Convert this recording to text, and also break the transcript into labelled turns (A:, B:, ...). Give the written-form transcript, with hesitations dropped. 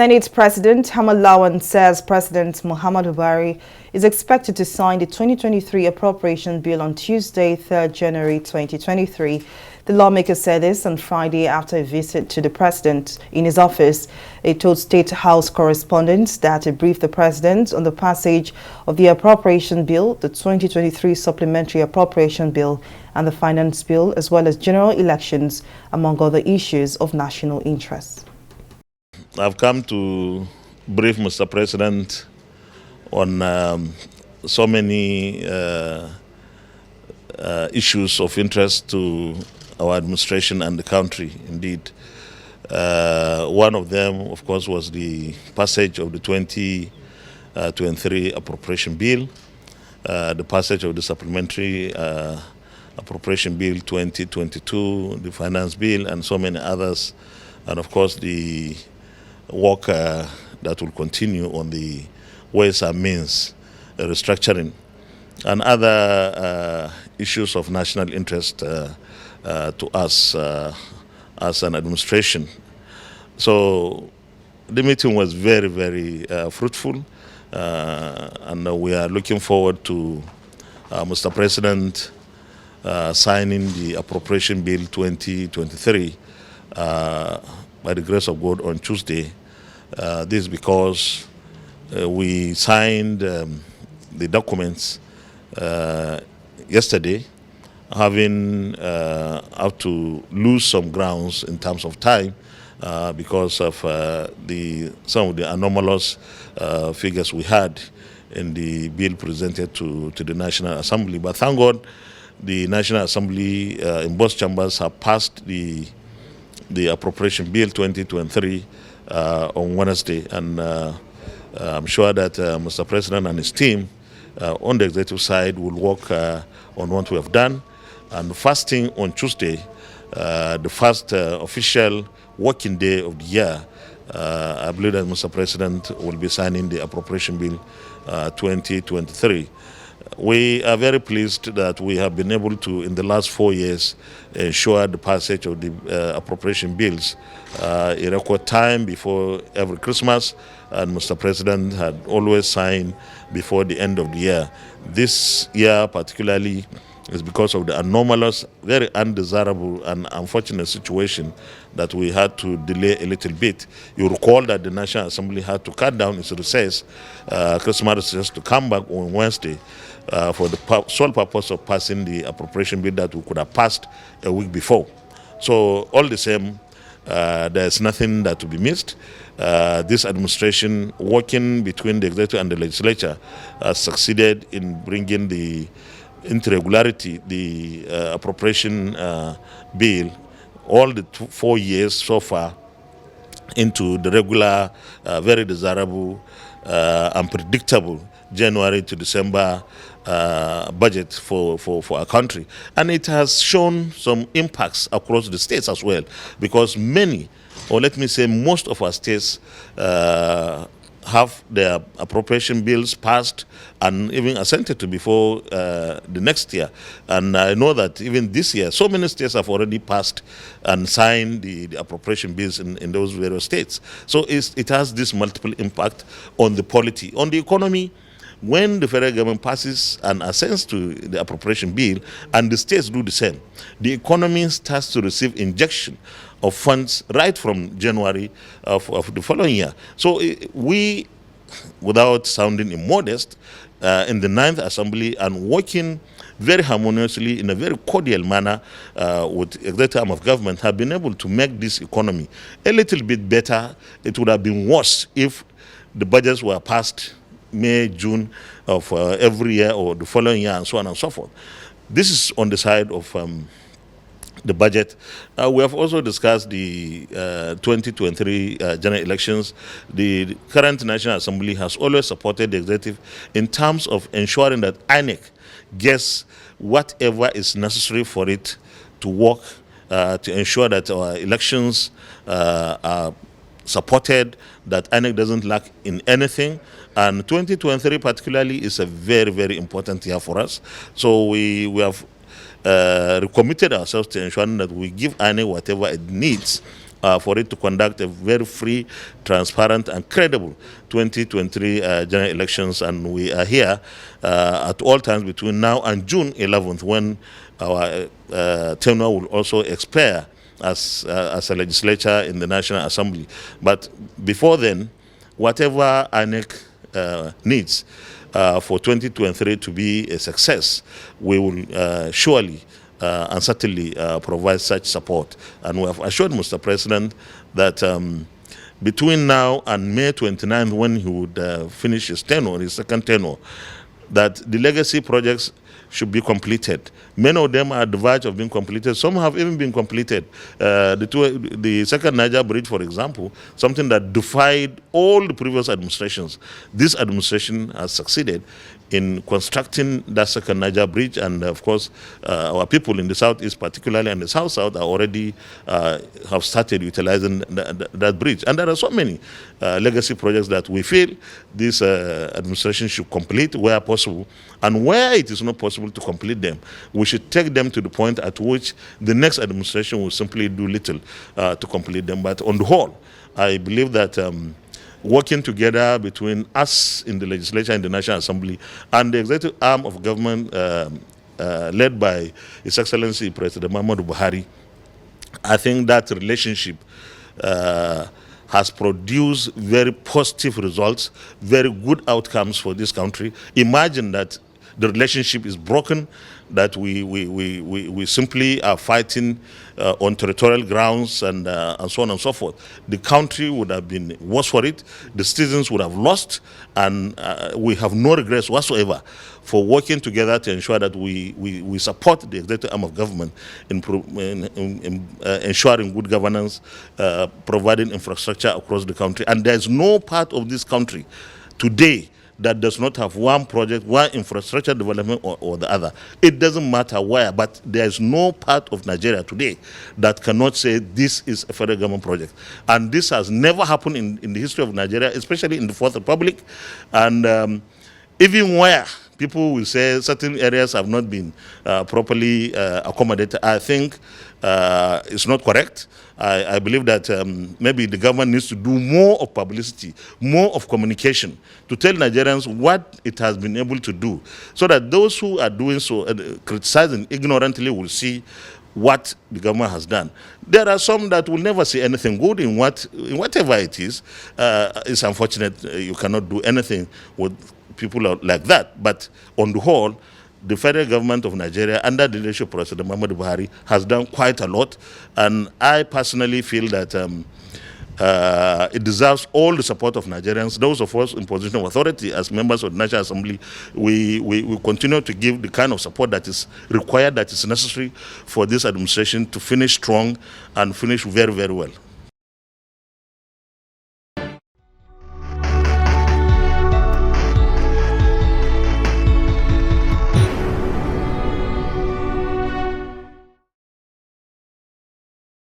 A: Senate President Lawan says President Muhammadu Buhari is expected to sign the 2023 Appropriation Bill on Tuesday, 3rd January 2023. The lawmaker said this on Friday after a visit to the president in his office. He told State House correspondents that he briefed the president on the passage of the Appropriation Bill, the 2023 Supplementary Appropriation Bill, and the Finance Bill, as well as general elections, among other issues of national interest.
B: I've come to brief Mr. President on so many issues of interest to our administration and the country, indeed. One of them, of course, was the passage of the 2023 Appropriation Bill, the passage of the Supplementary Appropriation Bill 2022, the Finance Bill, and so many others, and of course the work that will continue on the ways and means restructuring and other issues of national interest to us as an administration. So the meeting was very, very fruitful, and we are looking forward to Mr. President signing the Appropriation Bill 2023 by the grace of God on Tuesday. This is because we signed the documents yesterday, having have to lose some grounds in terms of time because of some of the anomalous figures we had in the bill presented to the National Assembly. But thank God, the National Assembly in both chambers have passed the Appropriation Bill 2023 on Wednesday, and I'm sure that Mr. President and his team on the executive side will work on what we have done. And fasting on Tuesday, the first official working day of the year, I believe that Mr. President will be signing the Appropriation Bill 2023. We are very pleased that we have been able to, in the last 4 years, ensure the passage of the appropriation bills in record time before every Christmas, and Mr. President had always signed before the end of the year. This year particularly is because of the anomalous, very undesirable and unfortunate situation that we had to delay a little bit. You recall that the National Assembly had to cut down its recess, Christmas recess, to come back on Wednesday for the sole purpose of passing the appropriation bill that we could have passed a week before. So all the same, there's nothing that to be missed. This administration, working between the executive and the legislature, has succeeded in bringing into regularity the appropriation bill all the 4 years so far into the regular, very desirable and predictable January to December budget for our country. And it has shown some impacts across the states as well, because many, or let me say most of our states have their appropriation bills passed and even assented to before the next year. And I know that even this year, so many states have already passed and signed the appropriation bills in those various states. So it has this multiple impact on the polity, on the economy. When the federal government passes and assents to the appropriation bill and the states do the same, the economy starts to receive injection of funds right from January of the following year. So we, without sounding immodest, in the 9th Assembly and working very harmoniously in a very cordial manner with the executive arm of government, have been able to make this economy a little bit better. It would have been worse if the budgets were passed May, June of every year or the following year, and so on and so forth. This is on the side of the budget. We have also discussed the 2023 general elections. The current National Assembly has always supported the executive in terms of ensuring that INEC gets whatever is necessary for it to work to ensure that our elections are supported, that INEC doesn't lack in anything. And 2023 particularly is a very, very important year for us. So we have recommitted ourselves to ensuring that we give INEC whatever it needs for it to conduct a very free, transparent, and credible 2023 general elections. And we are here at all times between now and June 11th, when our tenure will also expire as a legislature in the National Assembly. But before then, whatever INEC needs for 2023 to be a success, we will surely and certainly provide such support. And we have assured Mr. President that between now and May 29th, when he would finish his tenure, his second tenure, that the legacy projects should be completed. Many of them are at the verge of being completed. Some have even been completed. The second Niger Bridge, for example, something that defied all the previous administrations. This administration has succeeded in constructing that second Niger Bridge, and of course, our people in the southeast, particularly and the south-south, are already have started utilizing that bridge. And there are so many legacy projects that we feel this administration should complete where possible, and where it is not possible to complete them, we should take them to the point at which the next administration will simply do little to complete them. But on the whole, I believe that working together between us in the legislature and the National Assembly and the executive arm of government led by His Excellency President Muhammadu Buhari, I think that relationship has produced very positive results, very good outcomes for this country. Imagine that the relationship is broken, that we simply are fighting on territorial grounds and so on and so forth. The country would have been worse for it, the citizens would have lost, and we have no regrets whatsoever for working together to ensure that we support the executive arm of government in ensuring good governance, providing infrastructure across the country. And there is no part of this country today that does not have one project, one infrastructure development or the other. It doesn't matter where, but there is no part of Nigeria today that cannot say this is a federal government project. And this has never happened in the history of Nigeria, especially in the Fourth Republic. And even where people will say certain areas have not been properly accommodated, I think it's not correct. I believe that maybe the government needs to do more of publicity, more of communication, to tell Nigerians what it has been able to do, so that those who are doing so, criticizing ignorantly, will see what the government has done. There are some that will never see anything good in whatever it is. It's unfortunate you cannot do anything with people like that. But on the whole, the federal government of Nigeria, under the leadership of President Muhammadu Buhari, has done quite a lot. And I personally feel that it deserves all the support of Nigerians. Those of us in position of authority as members of the National Assembly, we continue to give the kind of support that is required, that is necessary for this administration to finish strong and finish very, very well.